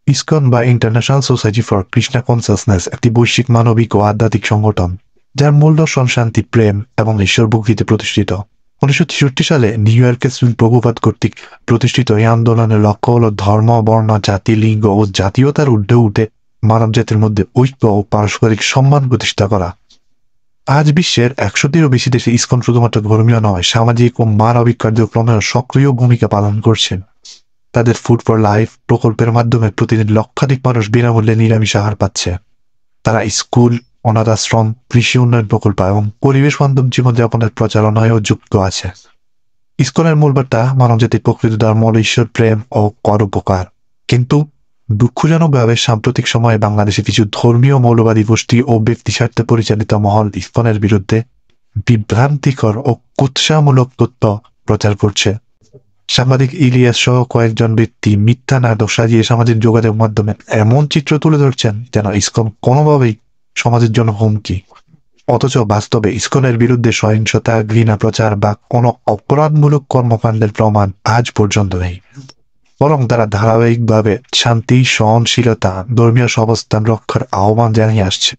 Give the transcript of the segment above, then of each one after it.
ISKCON বা international society for Krishna consciousness একটি বৈশ্বিক মানবিক ও আধ্যাত্মিক সংগঠন, যার মূল দর্শন শান্তি, প্রেম এবং ঈশ্বর ভক্তিতে প্রতিষ্ঠিত। 1963 সালে নিউ ইয়র্কের শ্রী প্রভুপাদ কর্তৃক প্রতিষ্ঠিত এই আন্দোলনের লক্ষ্য হল ধর্ম, বর্ণ, জাতি, লিঙ্গ ও জাতীয়তার ঊর্ধ্বে উঠে মানবজাতির মধ্যে ঐক্য ও পারস্পরিক সম্মান প্রতিষ্ঠা করা। আজ বিশ্বের 100-টিরও বেশি দেশে ইসকন শুধুমাত্র ধর্মীয় নয়, সামাজিক ও মানবিক কার্যক্রমেও সক্রিয় ভূমিকা পালন করছে। তাদের ফুড ফর লাইফ প্রকল্পের মাধ্যমে প্রতিদিন লক্ষাধিক মানুষ বিনামূল্যে নিরামিষ আহার পাচ্ছে। তারা স্কুল, অনাথ আশ্রম, কৃষি উন্নয়ন প্রকল্প এবং পরিবেশ বান্ধব জীবনযাপনের প্রচারণায়ও যুক্ত আছে। ইসকনের মূল বার্তা মানবজাতির প্রকৃত ধর্ম হল ঈশ্বর প্রেম ও পরোপকার। কিন্তু দুঃখজনকভাবে সাম্প্রতিক সময়ে বাংলাদেশে কিছু ধর্মীয় মৌলবাদী গোষ্ঠী ও ব্যক্তি স্বার্থে পরিচালিত মহল ইসকনের বিরুদ্ধে বিভ্রান্তিকর ও কুৎসামূলক তথ্য প্রচার করছে। সাংবাদিক ইলিয়াস সহ কয়েকজন ব্যক্তি মিথ্যা নাটক সাজিয়ে সামাজিক যোগাযোগ মাধ্যমে এমন চিত্র তুলে ধরছেন যেন ইসকন কোনোভাবেই সমাজের জন্য হুমকি, অথচ বাস্তবে ইসকনের বিরুদ্ধে সহিংসতা, ঘৃণা প্রচার বা কোনো অপরাধমূলক কর্মকাণ্ডের প্রমাণ আজ পর্যন্ত নেই। বরং তারা ধারাবাহিকভাবে শান্তি, সহনশীলতা, ধর্মীয় সহাবস্থান রক্ষার আহ্বান জানিয়ে আসছে।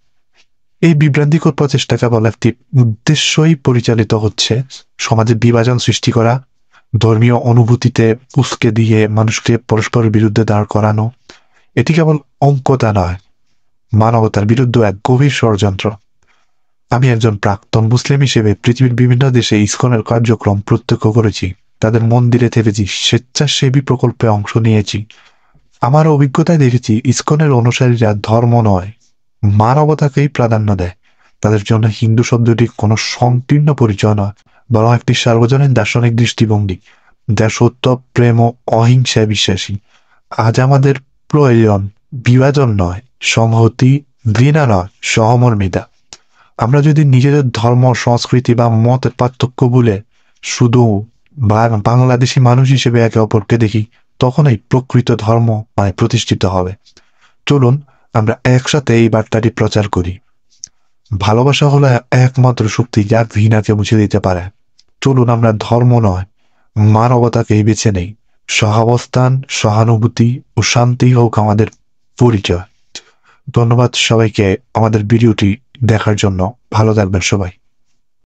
এই বিভ্রান্তিকর প্রচেষ্টা কেবল একটি উদ্দেশ্যই পরিচালিত হচ্ছে: সমাজে বিভাজন সৃষ্টি করা, ধর্মীয় অনুভূতিতে উস্কে দিয়ে মানুষকে পরস্পরের বিরুদ্ধে দাঁড় করানো। এটি কেবল অঙ্কতা নয়, মানবতার বিরুদ্ধে এক গভীর ষড়যন্ত্র। আমি একজন প্রাক্তন মুসলিম হিসেবে পৃথিবীর বিভিন্ন দেশে ইসকনের কার্যক্রম প্রত্যক্ষ করেছি, তাদের মন্দিরে থেকেছি, স্বেচ্ছাসেবী প্রকল্পে অংশ নিয়েছি। আমার অভিজ্ঞতায় দেখেছি ইসকনের অনুসারীরা ধর্ম নয়, মানবতাকেই প্রাধান্য দেয়। তাদের জন্য হিন্দু শব্দটি কোনো সংকীর্ণ পরিচয় নয়, বরং একটি সার্বজনীন দার্শনিক দৃষ্টিভঙ্গি, যা সত্য, প্রেম ও অহিংসায় বিশ্বাসী। আজ আমাদের প্রয়োজন বিভাজন নয়, সংহতি; ঘৃণা নয়, সহমর্মিতা। আমরা যদি নিজেদের ধর্ম, সংস্কৃতি বা মতের পার্থক্য ভুলে শুধু বাংলাদেশি মানুষ হিসেবে একে অপরকে দেখি, তখনই প্রকৃত ধর্ম প্রতিষ্ঠিত হবে। চলুন আমরা একসাথে এই বার্তাটি প্রচার করি। ভালোবাসা হলো একমাত্র শক্তি যা ঘৃণাকে মুছে দিতে পারে। চলুন আমরা ধর্ম নয়, মানবতাকেই বেছে নেই। সহাবস্থান, সহানুভূতি ও শান্তি হোক আমাদের পরিচয়। ধন্যবাদ সবাইকে আমাদের ভিডিওটি দেখার জন্য। ভালো থাকবেন সবাই।